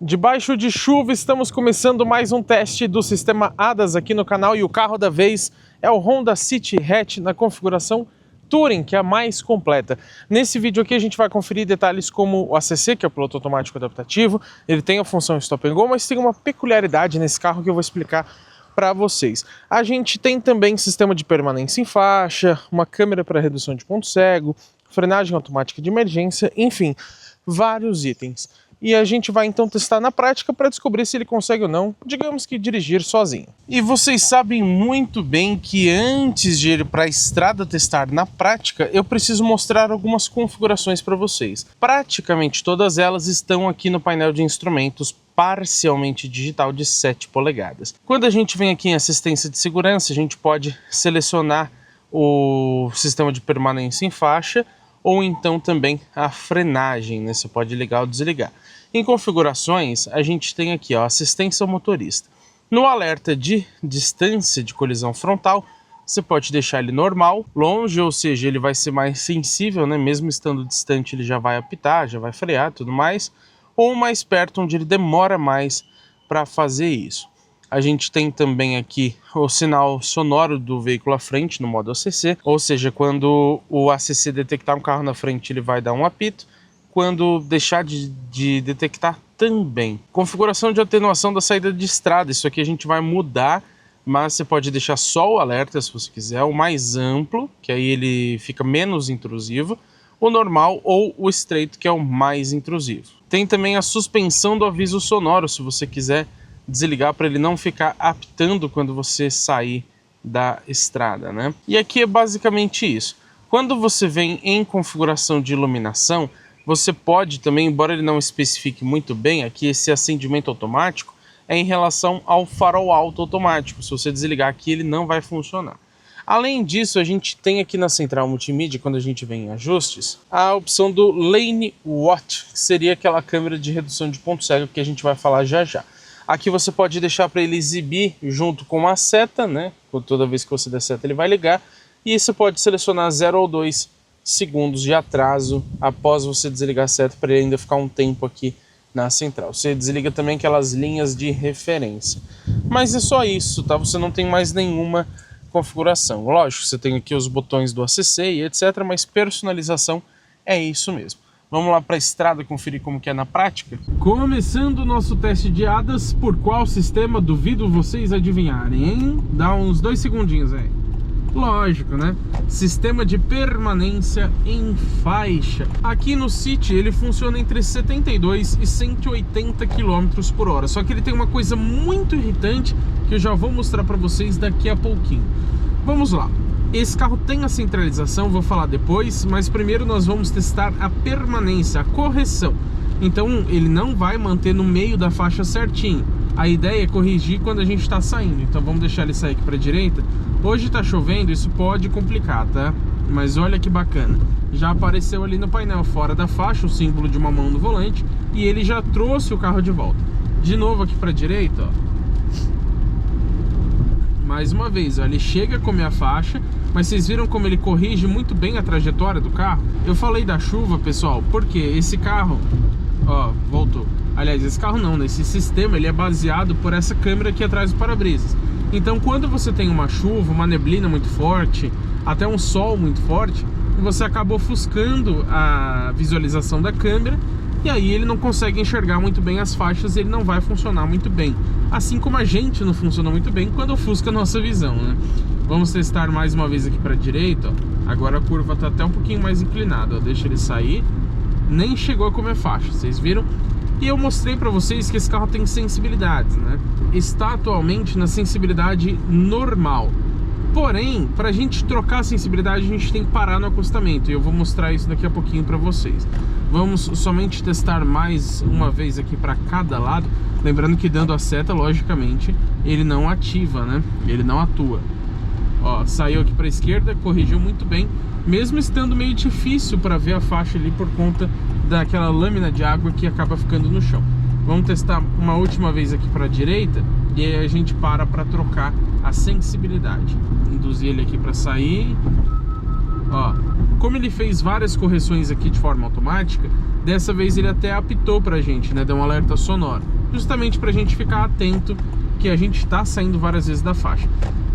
Debaixo de chuva, estamos começando mais um teste do sistema ADAS aqui no canal e o carro da vez é o Honda City Hatch na configuração Touring, que é a mais completa. Nesse vídeo aqui a gente vai conferir detalhes como o ACC, que é o piloto automático adaptativo, ele tem a função Stop and Go, mas tem uma peculiaridade nesse carro que eu vou explicar para vocês. A gente tem também sistema de permanência em faixa, uma câmera para redução de ponto cego, frenagem automática de emergência, enfim, vários itens. E a gente vai então testar na prática para descobrir se ele consegue ou não, digamos que dirigir sozinho. E vocês sabem muito bem que antes de ir para a estrada testar na prática, eu preciso mostrar algumas configurações para vocês. Praticamente todas elas estão aqui no painel de instrumentos parcialmente digital de 7 polegadas. Quando a gente vem aqui em assistência de segurança, a gente pode selecionar o sistema de permanência em faixa, ou então também a frenagem, né? Você pode ligar ou desligar. Em configurações, a gente tem aqui, ó, assistência ao motorista. No alerta de distância de colisão frontal, você pode deixar ele normal, longe, ou seja, ele vai ser mais sensível, né? Mesmo estando distante, ele já vai apitar, já vai frear, tudo mais. Ou mais perto, onde ele demora mais para fazer isso. A gente tem também aqui o sinal sonoro do veículo à frente no modo ACC, ou seja, quando o ACC detectar um carro na frente, ele vai dar um apito. Quando deixar de detectar, também. Configuração de atenuação da saída de estrada, isso aqui a gente vai mudar, mas você pode deixar só o alerta se você quiser, o mais amplo, que aí ele fica menos intrusivo, o normal ou o estreito, que é o mais intrusivo. Tem também a suspensão do aviso sonoro, se você quiser desligar para ele não ficar apitando quando você sair da estrada, né? E aqui é basicamente isso. Quando você vem em configuração de iluminação, você pode também, embora ele não especifique muito bem, aqui esse acendimento automático é em relação ao farol alto automático. Se você desligar aqui, ele não vai funcionar. Além disso, a gente tem aqui na central multimídia, quando a gente vem em ajustes, a opção do Lane Watch, que seria aquela câmera de redução de ponto cego que a gente vai falar já já. Aqui você pode deixar para ele exibir junto com a seta, né? Toda vez que você der seta ele vai ligar. E você pode selecionar 0 ou 2 segundos de atraso após você desligar a seta para ele ainda ficar um tempo aqui na central. Você desliga também aquelas linhas de referência. Mas é só isso, tá? Você não tem mais nenhuma configuração. Lógico, você tem aqui os botões do ACC e etc, mas personalização é isso mesmo. Vamos lá para a estrada conferir como que é na prática? Começando o nosso teste de ADAS, por qual sistema? Duvido vocês adivinharem, hein? Dá uns 2 segundinhos aí. Lógico, né? Sistema de permanência em faixa. Aqui no City ele funciona entre 72 e 180 km por hora. Só que ele tem uma coisa muito irritante que eu já vou mostrar para vocês daqui a pouquinho. Vamos lá. Esse carro tem a centralização, vou falar depois, mas primeiro nós vamos testar a permanência, a correção. Então ele não vai manter no meio da faixa certinho. A ideia é corrigir quando a gente está saindo. Então vamos deixar ele sair aqui para a direita. Hoje está chovendo, isso pode complicar, tá? Mas olha que bacana. Já apareceu ali no painel fora da faixa o símbolo de uma mão no volante e ele já trouxe o carro de volta. De novo aqui para a direita, ó. Mais uma vez, ó, ele chega a comer a faixa, mas vocês viram como ele corrige muito bem a trajetória do carro? Eu falei da chuva, pessoal, porque esse carro, ó, voltou. Aliás, esse carro não, né? Esse sistema ele é baseado por essa câmera aqui atrás do para-brisas. Então, quando você tem uma chuva, uma neblina muito forte, até um sol muito forte, você acaba ofuscando a visualização da câmera e aí ele não consegue enxergar muito bem as faixas e ele não vai funcionar muito bem. Assim como a gente não funciona muito bem quando ofusca a nossa visão, né? Vamos testar mais uma vez aqui para a direita, ó. Agora a curva está até um pouquinho mais inclinada, ó. Deixa ele sair. Nem chegou a comer faixa, vocês viram? E eu mostrei para vocês que esse carro tem sensibilidades, né? Está atualmente na sensibilidade normal. Porém, para a gente trocar a sensibilidade, a gente tem que parar no acostamento. E eu vou mostrar isso daqui a pouquinho para vocês. Vamos somente testar mais uma vez aqui para cada lado. Lembrando que dando a seta, logicamente, ele não ativa, né? Ele não atua. Ó, saiu aqui para a esquerda, corrigiu muito bem. Mesmo estando meio difícil para ver a faixa ali por conta daquela lâmina de água que acaba ficando no chão. Vamos testar uma última vez aqui para a direita e aí a gente para trocar a sensibilidade. Induzir ele aqui para sair. Ó, Como ele fez várias correções aqui de forma automática, dessa vez ele até apitou pra gente, né? Deu um alerta sonoro, justamente pra gente ficar atento que a gente tá saindo várias vezes da faixa.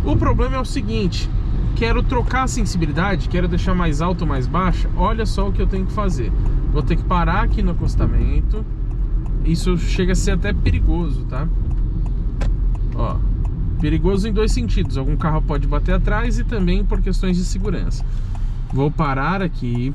O problema é o seguinte: quero trocar a sensibilidade, quero deixar mais alta ou mais baixa. Olha só o que eu tenho que fazer. Vou ter que parar aqui no acostamento. Isso chega a ser até perigoso, tá? Ó, perigoso em dois sentidos. Algum carro pode bater atrás e também por questões de segurança. Vou parar aqui,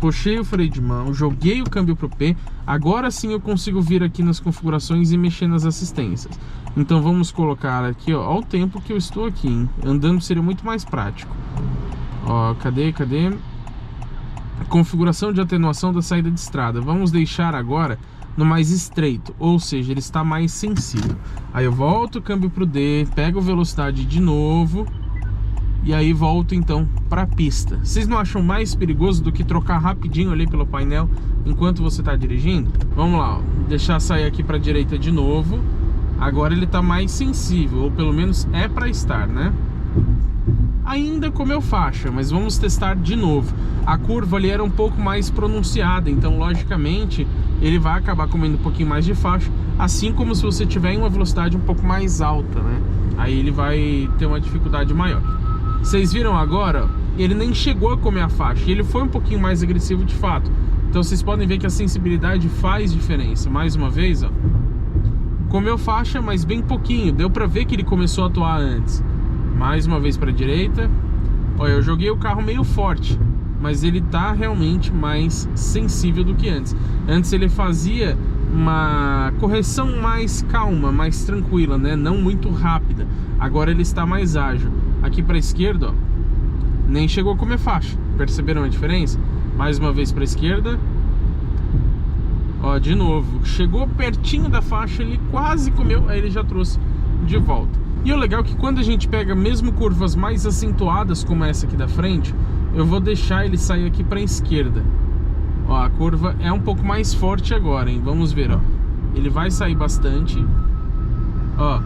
puxei o freio de mão, joguei o câmbio pro P. Agora sim eu consigo vir aqui nas configurações e mexer nas assistências. Então vamos colocar aqui, ó, ao tempo que eu estou aqui, hein? Andando seria muito mais prático. Ó, cadê? Configuração de atenuação da saída de estrada. Vamos deixar agora no mais estreito, ou seja, ele está mais sensível. Aí eu volto o câmbio pro D, pego velocidade de novo e aí volto então para a pista. Vocês não acham mais perigoso do que trocar rapidinho ali pelo painel enquanto você está dirigindo? Vamos lá, ó. Deixar sair aqui para a direita de novo. Agora ele está mais sensível, ou pelo menos é para estar, né? Ainda com meu faixa, mas vamos testar de novo. A curva ali era um pouco mais pronunciada, então logicamente ele vai acabar comendo um pouquinho mais de faixa, assim como se você tiver em uma velocidade um pouco mais alta, né? Aí ele vai ter uma dificuldade maior. Vocês viram agora, ó, ele nem chegou a comer a faixa, ele foi um pouquinho mais agressivo de fato. Então vocês podem ver que a sensibilidade faz diferença. Mais uma vez, ó, comeu faixa, mas bem pouquinho. Deu pra ver que ele começou a atuar antes. Mais uma vez para a direita. Olha, eu joguei o carro meio forte, mas ele tá realmente mais sensível do que antes. Antes ele fazia uma correção mais calma, mais tranquila, né? Não muito rápida. Agora ele está mais ágil. Aqui para a esquerda, ó, nem chegou a comer faixa. Perceberam a diferença? Mais uma vez para a esquerda. Ó, de novo, chegou pertinho da faixa, ele quase comeu, aí ele já trouxe de volta. E o legal é que quando a gente pega mesmo curvas mais acentuadas como essa aqui da frente, eu vou deixar ele sair aqui para a esquerda. Ó, a curva é um pouco mais forte agora, hein? Vamos ver, ó. Ele vai sair bastante. Ó.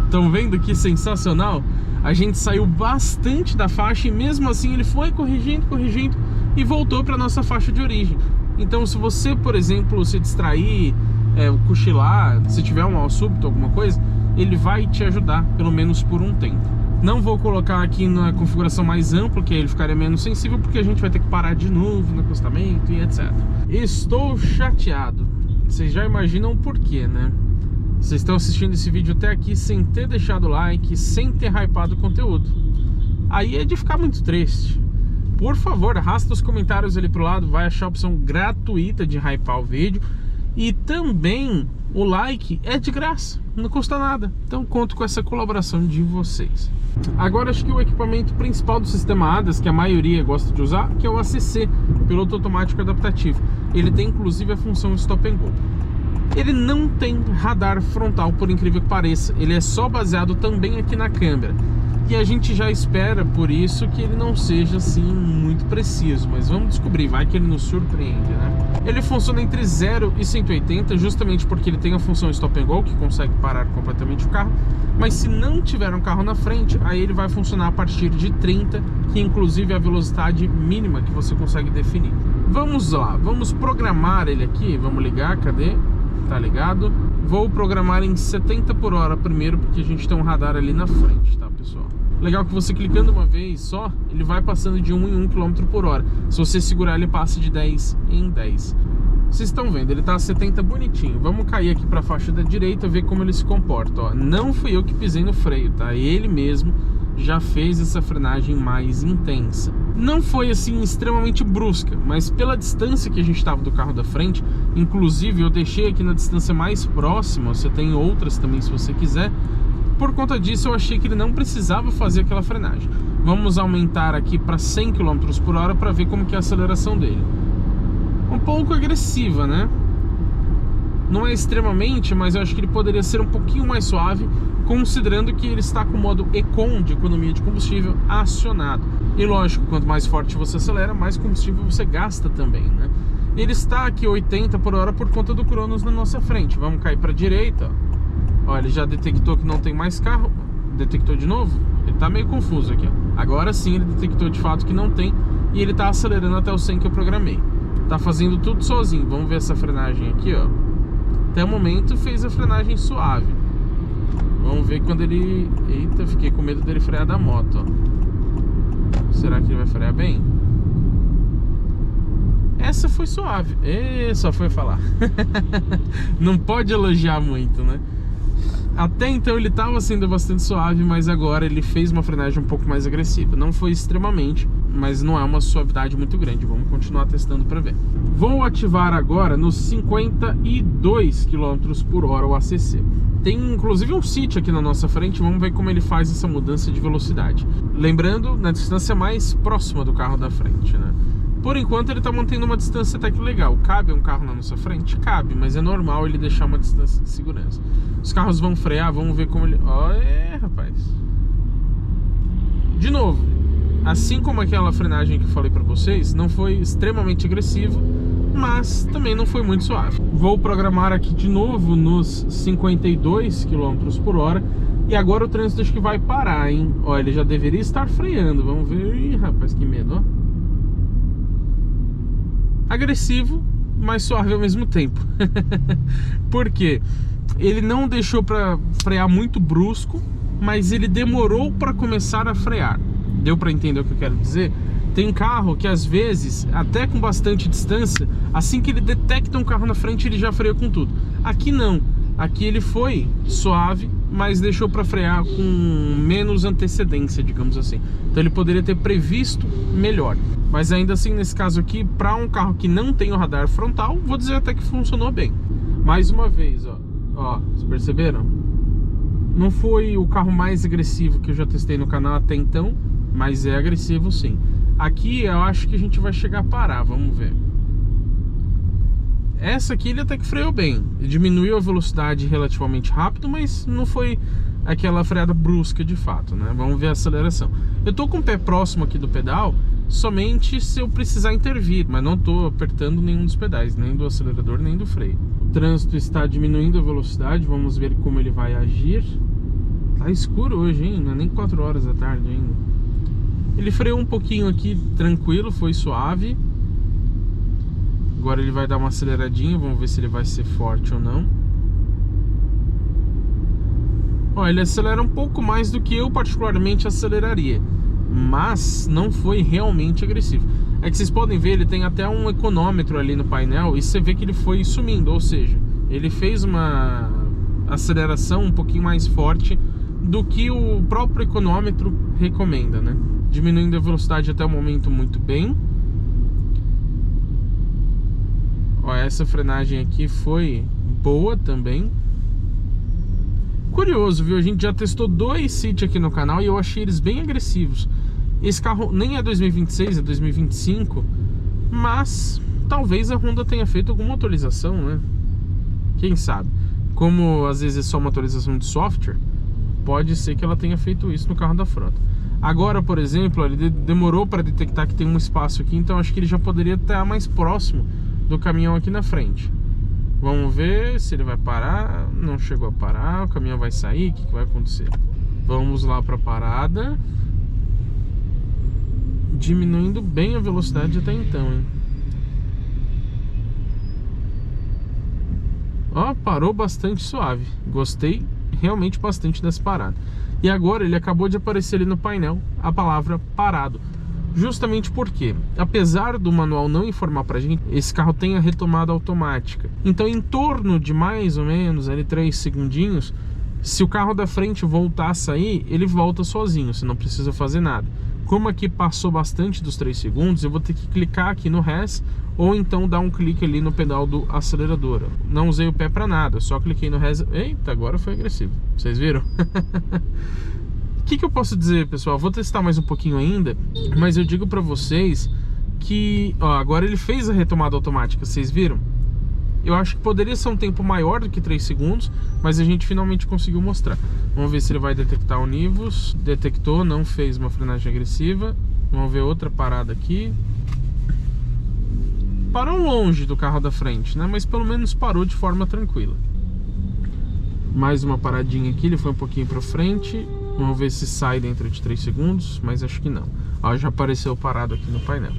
Estão vendo que sensacional? A gente saiu bastante da faixa e mesmo assim ele foi corrigindo e voltou para nossa faixa de origem. Então se você, por exemplo, se distrair, cochilar, se tiver um mal súbito, alguma coisa, ele vai te ajudar, pelo menos por um tempo. Não vou colocar aqui na configuração mais ampla, que aí ele ficaria menos sensível, porque a gente vai ter que parar de novo no acostamento e etc. Estou chateado. Vocês já imaginam o porquê, né? Vocês estão assistindo esse vídeo até aqui sem ter deixado o like, sem ter hypado o conteúdo. Aí é de ficar muito triste. Por favor, arrasta os comentários ali pro lado, vai achar a opção gratuita de hypar o vídeo. E também o like é de graça, não custa nada. Então conto com essa colaboração de vocês. Agora acho que o equipamento principal do sistema ADAS, que a maioria gosta de usar, que é o ACC, Piloto Automático Adaptativo. Ele tem inclusive a função Stop and Go. Ele não tem radar frontal, por incrível que pareça. Ele é só baseado também aqui na câmera. E a gente já espera, por isso, que ele não seja assim muito preciso. Mas vamos descobrir, vai que ele nos surpreende, né? Ele funciona entre 0 e 180, justamente porque ele tem a função Stop and Go, que consegue parar completamente o carro. Mas se não tiver um carro na frente, aí ele vai funcionar a partir de 30, que inclusive é a velocidade mínima que você consegue definir. Vamos lá, vamos programar ele aqui. Vamos ligar, cadê? Tá ligado? Vou programar em 70 por hora primeiro, porque a gente tem um radar ali na frente, tá, pessoal? Legal que você clicando uma vez só, ele vai passando de 1 em 1 km por hora. Se você segurar, ele passa de 10 em 10. Vocês estão vendo, ele tá a 70 bonitinho. Vamos cair aqui para a faixa da direita, ver como ele se comporta, ó. Não fui eu que pisei no freio, tá? Ele mesmo já fez essa frenagem mais intensa. Não foi assim extremamente brusca, mas pela distância que a gente estava do carro da frente, inclusive eu deixei aqui na distância mais próxima, você tem outras também se você quiser. Por conta disso eu achei que ele não precisava fazer aquela frenagem. Vamos aumentar aqui para 100 km por hora para ver como que é a aceleração dele. Um pouco agressiva, né? Não é extremamente, mas eu acho que ele poderia ser um pouquinho mais suave, considerando que ele está com o modo Econ de economia de combustível acionado. E lógico, quanto mais forte você acelera, mais combustível você gasta também, né? Ele está aqui 80 por hora por conta do Cronos na nossa frente. Vamos cair para a direita. Ó, ele já detectou que não tem mais carro. Detectou de novo. Ele tá meio confuso aqui, ó. Agora sim ele detectou de fato que não tem e ele tá acelerando até o 100 que eu programei. Tá fazendo tudo sozinho. Vamos ver essa frenagem aqui, ó. Até o momento fez a frenagem suave. Vamos ver quando ele... Eita, fiquei com medo dele frear da moto, ó. Será que ele vai frear bem? Essa foi suave. Só foi falar. Não pode elogiar muito, né? Até então ele estava sendo bastante suave, mas agora ele fez uma frenagem um pouco mais agressiva. Não foi extremamente, mas não é uma suavidade muito grande. Vamos continuar testando para ver. Vou ativar agora nos 52 km por hora o ACC. Tem inclusive um City aqui na nossa frente. Vamos ver como ele faz essa mudança de velocidade. Lembrando, na distância mais próxima do carro da frente, né? Por enquanto ele está mantendo uma distância até que legal. Cabe um carro na nossa frente? Cabe, mas é normal ele deixar uma distância de segurança. Os carros vão frear, vamos ver como ele... rapaz. De novo, assim como aquela frenagem que eu falei para vocês, não foi extremamente agressivo, mas também não foi muito suave. Vou programar aqui de novo nos 52 km por hora. E agora o trânsito acho que vai parar, hein? Ó, ele já deveria estar freando. Vamos ver. Ih, rapaz, que medo, ó. Agressivo, mas suave ao mesmo tempo. Por quê? Ele não deixou para frear muito brusco, mas ele demorou para começar a frear. Deu para entender o que eu quero dizer? Tem carro que às vezes, até com bastante distância, assim que ele detecta um carro na frente, ele já freia com tudo. Aqui não. Aqui ele foi suave, mas deixou para frear com menos antecedência, digamos assim. Então ele poderia ter previsto melhor. Mas ainda assim, nesse caso aqui, para um carro que não tem o radar frontal, vou dizer até que funcionou bem. Mais uma vez, ó, vocês perceberam? Não foi o carro mais agressivo que eu já testei no canal até então, mas é agressivo sim. Aqui eu acho que a gente vai chegar a parar, vamos ver. Essa aqui ele até que freou bem, diminuiu a velocidade relativamente rápido, mas não foi aquela freada brusca de fato, né? Vamos ver a aceleração. Eu tô com o pé próximo aqui do pedal, somente se eu precisar intervir, mas não tô apertando nenhum dos pedais, nem do acelerador, nem do freio. O trânsito está diminuindo a velocidade, vamos ver como ele vai agir. Tá escuro hoje, hein? Não é nem 4 horas da tarde ainda. Ele freou um pouquinho aqui, tranquilo, foi suave. Agora ele vai dar uma aceleradinha, vamos ver se ele vai ser forte ou não. Ó, ele acelera um pouco mais do que eu particularmente aceleraria, mas não foi realmente agressivo. É que vocês podem ver, ele tem até um econômetro ali no painel e você vê que ele foi sumindo, ou seja, ele fez uma aceleração um pouquinho mais forte do que o próprio econômetro recomenda, né? Diminuindo a velocidade até o momento muito bem. Ó, essa frenagem aqui foi boa também. Curioso, viu? A gente já testou 2 City aqui no canal e eu achei eles bem agressivos. Esse carro nem é 2026, é 2025, mas talvez a Honda tenha feito alguma atualização, né? Quem sabe? Como às vezes é só uma atualização de software, pode ser que ela tenha feito isso no carro da frota. Agora, por exemplo, ele demorou para detectar que tem um espaço aqui, então acho que ele já poderia estar mais próximo do caminhão aqui na frente. Vamos ver se ele vai parar. Não chegou a parar, o caminhão vai sair, o que vai acontecer? Vamos lá para a parada. Diminuindo bem a velocidade até então, hein? Ó, parou bastante suave. Gostei realmente bastante dessa parada. E agora ele acabou de aparecer ali no painel a palavra parado. Justamente porque, apesar do manual não informar pra gente, esse carro tem a retomada automática. Então, em torno de mais ou menos ali 3 segundinhos, se o carro da frente voltar a sair, ele volta sozinho, você não precisa fazer nada. Como aqui passou bastante dos 3 segundos, eu vou ter que clicar aqui no RES ou então dar um clique ali no pedal do acelerador. Não usei o pé pra nada, só cliquei no RES. Eita, agora foi agressivo. Vocês viram? O que eu posso dizer, pessoal? Vou testar mais um pouquinho ainda, mas eu digo pra vocês que, ó, agora ele fez a retomada automática, vocês viram? Eu acho que poderia ser um tempo maior do que 3 segundos, mas a gente finalmente conseguiu mostrar. Vamos ver se ele vai detectar o Nivus. Detectou, não fez uma frenagem agressiva. Vamos ver outra parada aqui. Parou longe do carro da frente, né? Mas pelo menos parou de forma tranquila. Mais uma paradinha aqui, ele foi um pouquinho pra frente. Vamos ver se sai dentro de 3 segundos, mas acho que não. Ó, já apareceu parado aqui no painel.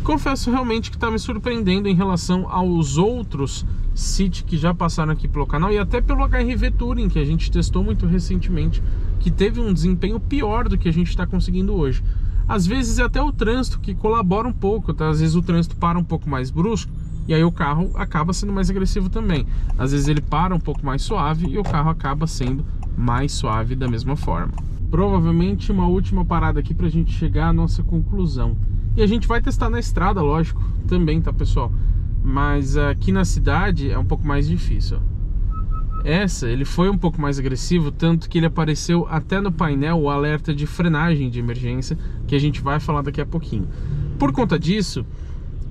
Confesso realmente que está me surpreendendo em relação aos outros City que já passaram aqui pelo canal e até pelo HRV Touring, que a gente testou muito recentemente, que teve um desempenho pior do que a gente está conseguindo hoje. Às vezes é até o trânsito que colabora um pouco, tá? Às vezes o trânsito para um pouco mais brusco e aí o carro acaba sendo mais agressivo também. Às vezes ele para um pouco mais suave e o carro acaba sendo mais suave da mesma forma. Provavelmente uma última parada aqui pra gente chegar à nossa conclusão. E a gente vai testar na estrada, lógico, também, tá, pessoal? Mas aqui na cidade é um pouco mais difícil, ó. Ele foi um pouco mais agressivo, tanto que ele apareceu até no painel o alerta de frenagem de emergência, que a gente vai falar daqui a pouquinho. Por conta disso,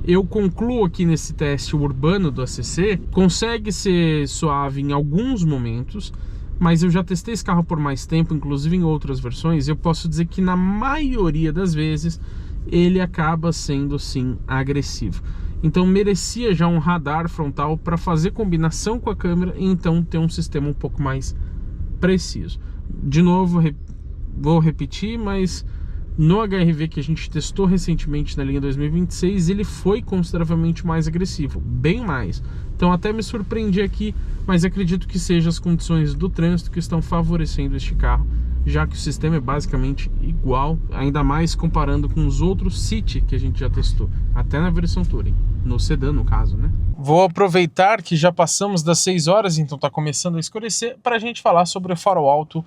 eu concluo aqui nesse teste urbano do ACC, consegue ser suave em alguns momentos, mas eu já testei esse carro por mais tempo, inclusive em outras versões, e eu posso dizer que na maioria das vezes ele acaba sendo sim agressivo. Então merecia já um radar frontal para fazer combinação com a câmera e então ter um sistema um pouco mais preciso. De novo, vou repetir, mas no HRV que a gente testou recentemente na linha 2026, ele foi consideravelmente mais agressivo, bem mais. Então até me surpreendi aqui, mas acredito que sejam as condições do trânsito que estão favorecendo este carro, já que o sistema é basicamente igual, ainda mais comparando com os outros City que a gente já testou, até na versão Touring, no sedã no caso, né? Vou aproveitar que já passamos das 6 horas, então está começando a escurecer, para a gente falar sobre o farol alto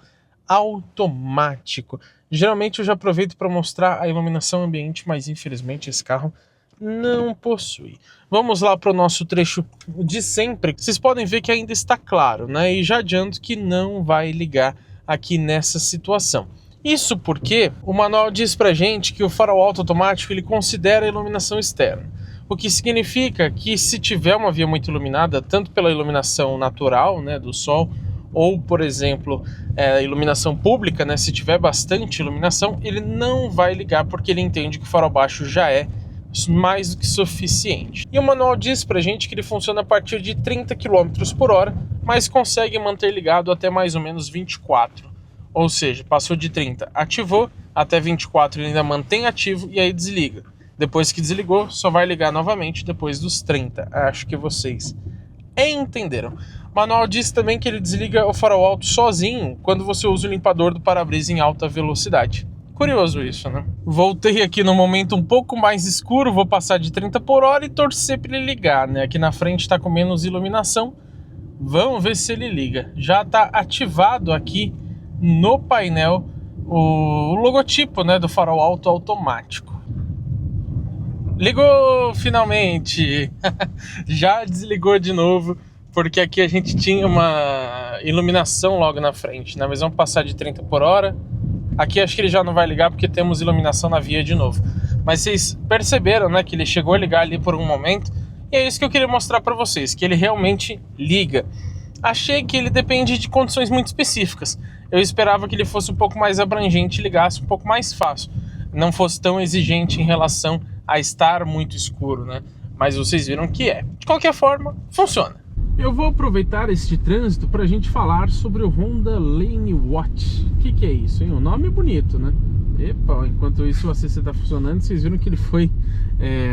automático. Geralmente eu já aproveito para mostrar a iluminação ambiente, mas infelizmente esse carro não possui. Vamos lá para o nosso trecho de sempre. Vocês podem ver que ainda está claro, né? E já adianto que não vai ligar aqui nessa situação. Isso porque o manual diz pra gente que o farol alto automático ele considera a iluminação externa, o que significa que se tiver uma via muito iluminada, tanto pela iluminação natural, né, do sol, ou por exemplo, iluminação pública, né, se tiver bastante iluminação, ele não vai ligar porque ele entende que o farol baixo já é mais do que suficiente. E o manual diz pra gente que ele funciona a partir de 30 km por hora, mas consegue manter ligado até mais ou menos 24. Ou seja, passou de 30, ativou, até 24 ele ainda mantém ativo e aí desliga. Depois que desligou, só vai ligar novamente depois dos 30. Acho que vocês entenderam. O manual diz também que ele desliga o farol alto sozinho quando você usa o limpador do para-brisa em alta velocidade. Curioso isso, né? Voltei aqui no momento um pouco mais escuro, vou passar de 30 por hora e torcer para ele ligar, né? Aqui na frente está com menos iluminação. Vamos ver se ele liga. Já está ativado aqui no painel o logotipo, né, do farol alto automático. Ligou finalmente! Já desligou de novo, porque aqui a gente tinha uma iluminação logo na frente, né? Mas vamos passar de 30 por hora. Aqui acho que ele já não vai ligar porque temos iluminação na via de novo. Mas vocês perceberam, né, que ele chegou a ligar ali por um momento. E é isso que eu queria mostrar para vocês, que ele realmente liga. Achei que ele depende de condições muito específicas. Eu esperava que ele fosse um pouco mais abrangente e ligasse um pouco mais fácil. Não fosse tão exigente em relação a estar muito escuro, né? Mas vocês viram que é. De qualquer forma, funciona. Eu vou aproveitar este trânsito para a gente falar sobre o Honda Lane Watch. O que é isso, hein? O nome é bonito, né? Epa, enquanto isso o ACC está funcionando, vocês viram que ele foi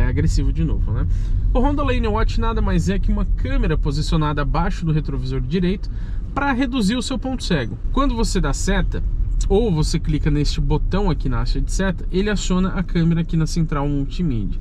agressivo de novo, né? O Honda Lane Watch nada mais é que uma câmera posicionada abaixo do retrovisor direito para reduzir o seu ponto cego. Quando você dá seta, ou você clica neste botão aqui na haste de seta, ele aciona a câmera aqui na central multimídia.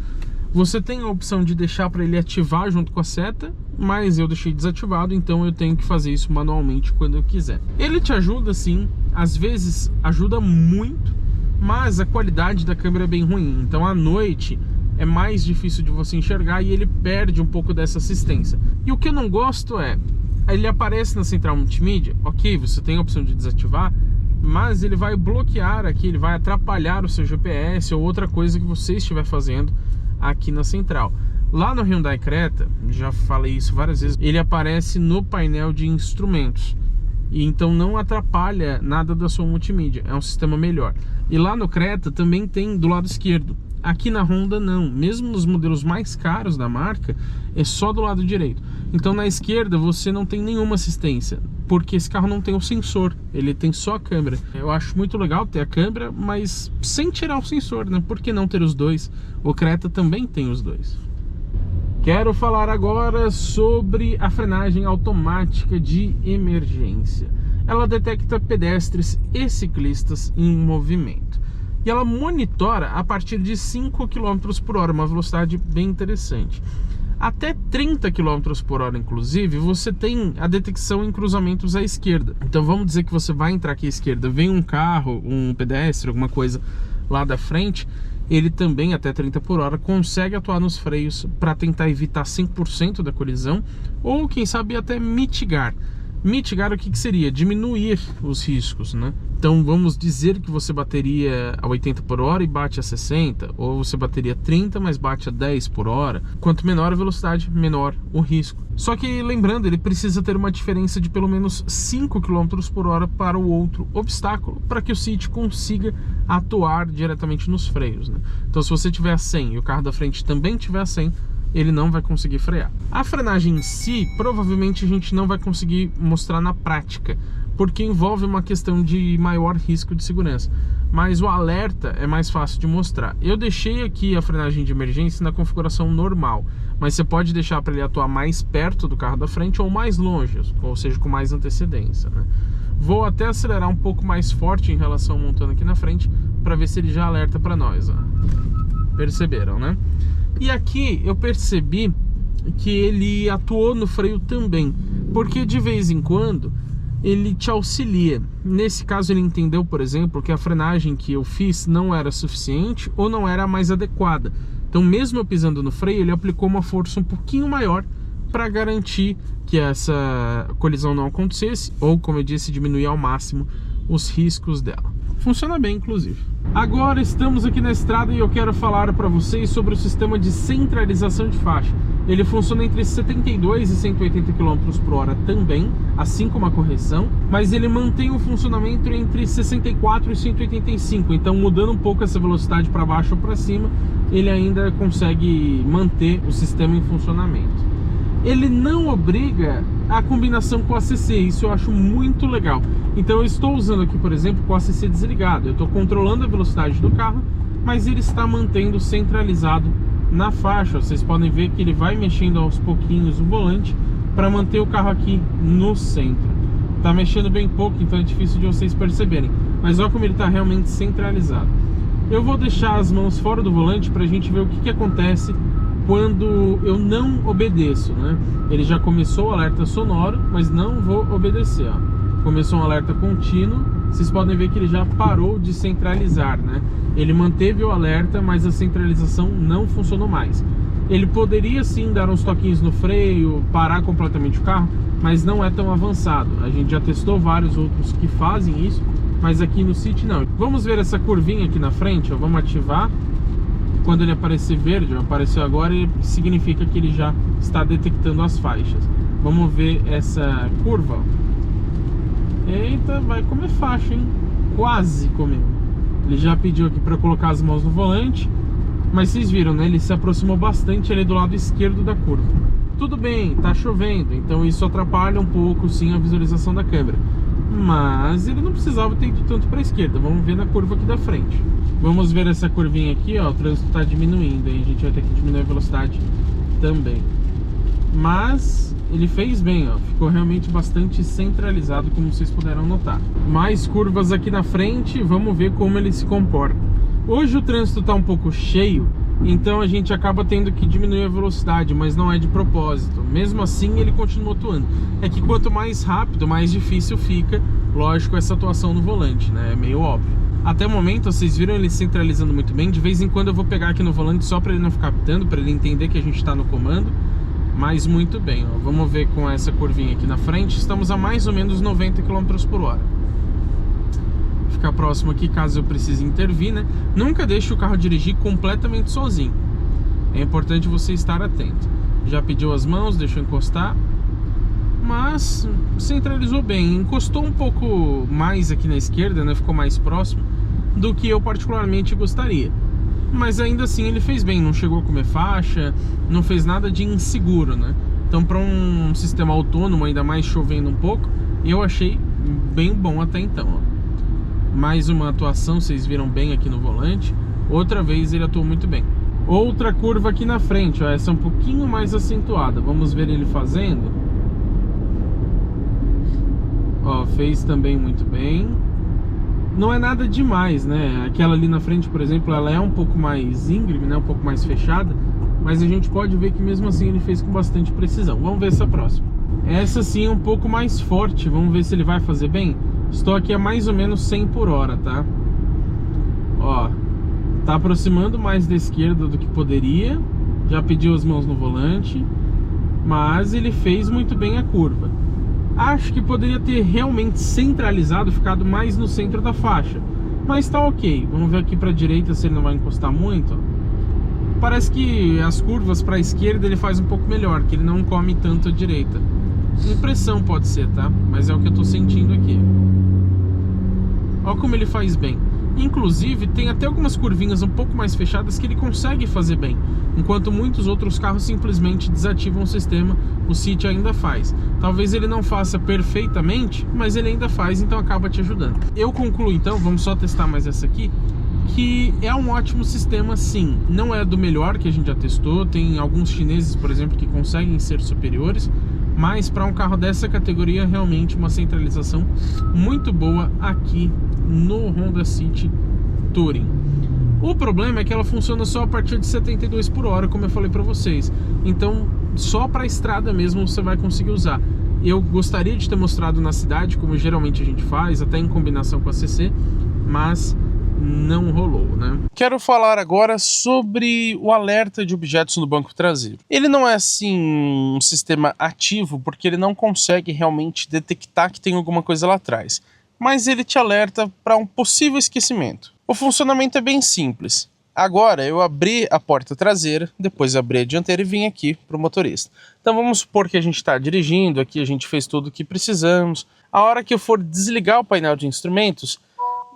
Você tem a opção de deixar para ele ativar junto com a seta, mas eu deixei desativado, então eu tenho que fazer isso manualmente quando eu quiser. Ele te ajuda sim, às vezes ajuda muito, mas a qualidade da câmera é bem ruim. Então à noite é mais difícil de você enxergar e ele perde um pouco dessa assistência. E o que eu não gosto é, ele aparece na central multimídia, ok, você tem a opção de desativar, mas ele vai bloquear aqui, ele vai atrapalhar o seu GPS ou outra coisa que você estiver fazendo aqui na central. Lá no Hyundai Creta, já falei isso várias vezes, ele aparece no painel de instrumentos e então não atrapalha nada da sua multimídia, é um sistema melhor. E lá no Creta também tem do lado esquerdo, Aqui na Honda não, mesmo nos modelos mais caros da marca, é só do lado direito. Então na esquerda você não tem nenhuma assistência, porque esse carro não tem o sensor, ele tem só a câmera. Eu acho muito legal ter a câmera, mas sem tirar o sensor, né? Por que não ter os dois? O Creta também tem os dois. Quero falar agora sobre a frenagem automática de emergência. Ela detecta pedestres e ciclistas em movimento. E ela monitora a partir de 5 km por hora, uma velocidade bem interessante. Até 30 km por hora, inclusive, você tem a detecção em cruzamentos à esquerda. Então vamos dizer que você vai entrar aqui à esquerda, vem um carro, um pedestre, alguma coisa lá da frente, ele também, até 30 por hora, consegue atuar nos freios para tentar evitar 100% da colisão, ou quem sabe até mitigar. Mitigar o que seria? Diminuir os riscos, né? Então vamos dizer que você bateria a 80 por hora e bate a 60, ou você bateria 30, mas bate a 10 por hora. Quanto menor a velocidade, menor o risco. Só que lembrando, ele precisa ter uma diferença de pelo menos 5 km por hora para o outro obstáculo, para que o City consiga atuar diretamente nos freios, né? Então se você tiver a 100 e o carro da frente também tiver a 100, ele não vai conseguir frear. A frenagem em si, provavelmente a gente não vai conseguir mostrar na prática, porque envolve uma questão de maior risco de segurança. Mas o alerta é mais fácil de mostrar. Eu deixei aqui a frenagem de emergência na configuração normal, mas você pode deixar para ele atuar mais perto do carro da frente ou mais longe, ou seja, com mais antecedência, né? Vou até acelerar um pouco mais forte em relação ao montando aqui na frente, para ver se ele já alerta para nós, ó. Perceberam, né? E aqui eu percebi que ele atuou no freio também, porque de vez em quando ele te auxilia. Nesse caso ele entendeu, por exemplo, que a frenagem que eu fiz não era suficiente ou não era a mais adequada. Então mesmo eu pisando no freio, ele aplicou uma força um pouquinho maior para garantir que essa colisão não acontecesse, ou como eu disse, diminuir ao máximo os riscos dela. Funciona bem, inclusive. Agora estamos aqui na estrada e eu quero falar para vocês sobre o sistema de centralização de faixa. Ele funciona entre 72 e 180 km por hora também, assim como a correção, mas ele mantém o funcionamento entre 64 e 185, então mudando um pouco essa velocidade para baixo ou para cima, ele ainda consegue manter o sistema em funcionamento. Ele não obriga a combinação com o ACC, isso eu acho muito legal. Então eu estou usando aqui, por exemplo, com o ACC desligado. Eu estou controlando a velocidade do carro, mas ele está mantendo centralizado na faixa. Vocês podem ver que ele vai mexendo aos pouquinhos o volante para manter o carro aqui no centro. Está mexendo bem pouco, então é difícil de vocês perceberem. Mas olha como ele está realmente centralizado. Eu vou deixar as mãos fora do volante para a gente ver o que acontece quando eu não obedeço, né? Ele já começou o alerta sonoro, mas não vou obedecer, ó. Começou um alerta contínuo, vocês podem ver que ele já parou de centralizar, né? Ele manteve o alerta, mas a centralização não funcionou mais. Ele poderia sim dar uns toquinhos no freio, parar completamente o carro, mas não é tão avançado. A gente já testou vários outros que fazem isso, mas aqui no City não. Vamos ver essa curvinha aqui na frente, ó. Vamos ativar. Quando ele aparecer verde, apareceu agora, significa que ele já está detectando as faixas. Vamos ver essa curva. Eita, vai comer faixa, hein? Quase comeu. Ele já pediu aqui para colocar as mãos no volante, mas vocês viram, né? Ele se aproximou bastante ali do lado esquerdo da curva. Tudo bem, tá chovendo, então isso atrapalha um pouco sim a visualização da câmera. Mas ele não precisava ter ido tanto para a esquerda. Vamos ver na curva aqui da frente. Vamos ver essa curvinha aqui, ó. O trânsito está diminuindo, aí a gente vai ter que diminuir a velocidade também. Mas ele fez bem, ó. Ficou realmente bastante centralizado, como vocês puderam notar. Mais curvas aqui na frente, vamos ver como ele se comporta. Hoje o trânsito está um pouco cheio, então a gente acaba tendo que diminuir a velocidade, mas não é de propósito. Mesmo assim ele continua atuando. É que quanto mais rápido, mais difícil fica, lógico, essa atuação no volante, né? É meio óbvio. Até o momento, vocês viram ele centralizando muito bem. De vez em quando eu vou pegar aqui no volante só para ele não ficar apitando, para ele entender que a gente está no comando. Mas muito bem, ó. Vamos ver com essa curvinha aqui na frente. Estamos a mais ou menos 90 km por hora. Vou ficar próximo aqui caso eu precise intervir, né? Nunca deixe o carro dirigir completamente sozinho. É importante você estar atento. Já pediu as mãos, deixou encostar, mas centralizou bem. Encostou um pouco mais aqui na esquerda, né? Ficou mais próximo do que eu particularmente gostaria. mas ainda assim ele fez bem, não chegou a comer faixa, não fez nada de inseguro, né? Então para um sistema autônomo, ainda mais chovendo um pouco, eu achei bem bom até então, ó. Mais uma atuação, vocês viram bem aqui no volante. Outra vez ele atuou muito bem. Outra curva aqui na frente, ó, essa é um pouquinho mais acentuada. Vamos ver ele fazendo. Ó, fez também muito bem. Não é nada demais, né? Aquela ali na frente, por exemplo, ela é um pouco mais íngreme, né? Um pouco mais fechada. Mas a gente pode ver que mesmo assim ele fez com bastante precisão. Vamos ver essa próxima. Essa sim é um pouco mais forte. Vamos ver se ele vai fazer bem. Estou aqui a mais ou menos 100 por hora, tá? Ó, tá aproximando mais da esquerda do que poderia. Já pediu as mãos no volante. Mas ele fez muito bem a curva. Acho que poderia ter realmente centralizado, ficado mais no centro da faixa. Mas tá ok. Vamos ver aqui pra direita se ele não vai encostar muito. Parece que as curvas pra esquerda ele faz um pouco melhor, que ele não come tanto a direita. Impressão pode ser, tá? Mas é o que eu tô sentindo aqui. Olha como ele faz bem. Inclusive, tem até algumas curvinhas um pouco mais fechadas que ele consegue fazer bem. Enquanto muitos outros carros simplesmente desativam o sistema, o City ainda faz. Talvez ele não faça perfeitamente, mas ele ainda faz, então acaba te ajudando. Eu concluo então, vamos só testar mais essa aqui, que é um ótimo sistema sim. Não é do melhor que a gente já testou, tem alguns chineses, por exemplo, que conseguem ser superiores, mas para um carro dessa categoria, realmente uma centralização muito boa aqui no Honda City Touring. O problema é que ela funciona só a partir de 72 por hora, como eu falei para vocês. Então, só para a estrada mesmo você vai conseguir usar. Eu gostaria de ter mostrado na cidade, como geralmente a gente faz, até em combinação com a CC, mas não rolou, né? Quero falar agora sobre o alerta de objetos no banco traseiro. Ele não é assim um sistema ativo, porque ele não consegue realmente detectar que tem alguma coisa lá atrás, mas ele te alerta para um possível esquecimento. O funcionamento é bem simples. Agora eu abri a porta traseira, depois abri a dianteira e vim aqui para o motorista. Então vamos supor que a gente está dirigindo, aqui a gente fez tudo o que precisamos. A hora que eu for desligar o painel de instrumentos,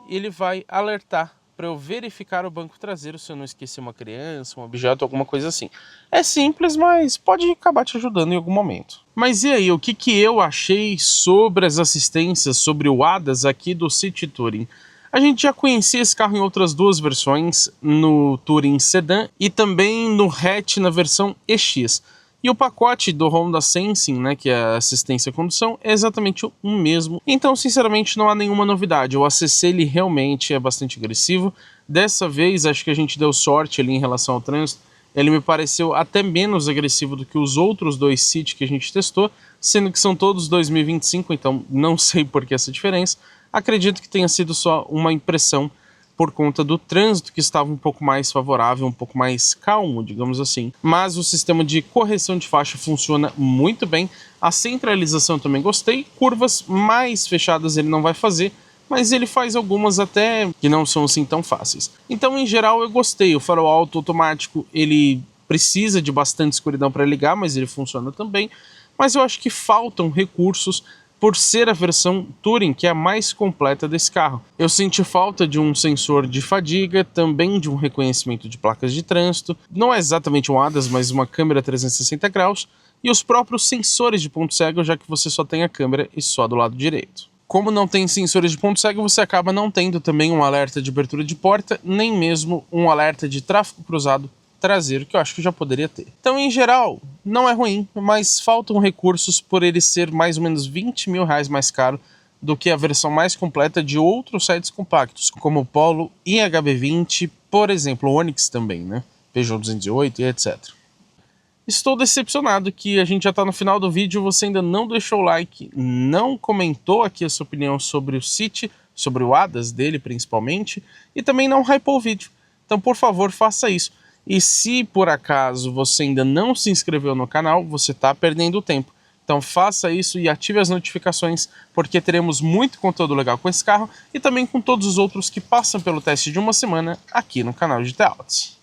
ele vai alertar para eu verificar o banco traseiro se eu não esqueci uma criança, um objeto, alguma coisa assim. É simples, mas pode acabar te ajudando em algum momento. Mas e aí, o que eu achei sobre as assistências, sobre o ADAS aqui do City Touring? A gente já conhecia esse carro em outras duas versões, no Touring Sedan e também no hatch na versão EX. E o pacote do Honda Sensing, né, que é a assistência à condução, é exatamente o mesmo. Então, sinceramente, não há nenhuma novidade. O ACC ele realmente é bastante agressivo. Dessa vez, acho que a gente deu sorte ali em relação ao trânsito. Ele me pareceu até menos agressivo do que os outros dois City que a gente testou, sendo que são todos 2025, então não sei por que essa diferença. Acredito que tenha sido só uma impressão por conta do trânsito que estava um pouco mais favorável, um pouco mais calmo, digamos assim. Mas o sistema de correção de faixa funciona muito bem. A centralização também gostei. Curvas mais fechadas ele não vai fazer, mas ele faz algumas até que não são assim tão fáceis. Então, em geral, eu gostei. O farol alto automático, ele precisa de bastante escuridão para ligar, mas ele funciona também. Mas eu acho que faltam recursos por ser a versão Touring, que é a mais completa desse carro. Eu senti falta de um sensor de fadiga, também de um reconhecimento de placas de trânsito, não é exatamente um ADAS, mas uma câmera 360 graus, e os próprios sensores de ponto cego, já que você só tem a câmera e só do lado direito. Como não tem sensores de ponto cego, você acaba não tendo também um alerta de abertura de porta, nem mesmo um alerta de tráfego cruzado traseiro, que eu acho que já poderia ter. Então, em geral, não é ruim, mas faltam recursos por ele ser mais ou menos 20 mil reais mais caro do que a versão mais completa de outros sites compactos, como o Polo e HB20, por exemplo, o Onix também, né? Peugeot 208 e etc. Estou decepcionado que a gente já está no final do vídeo, você ainda não deixou o like, não comentou aqui a sua opinião sobre o City, sobre o ADAS dele principalmente, e também não hypou o vídeo. Então, por favor, faça isso. E se por acaso você ainda não se inscreveu no canal, você está perdendo tempo. Então faça isso e ative as notificações, porque teremos muito conteúdo legal com esse carro e também com todos os outros que passam pelo teste de uma semana aqui no canal de T-Autos.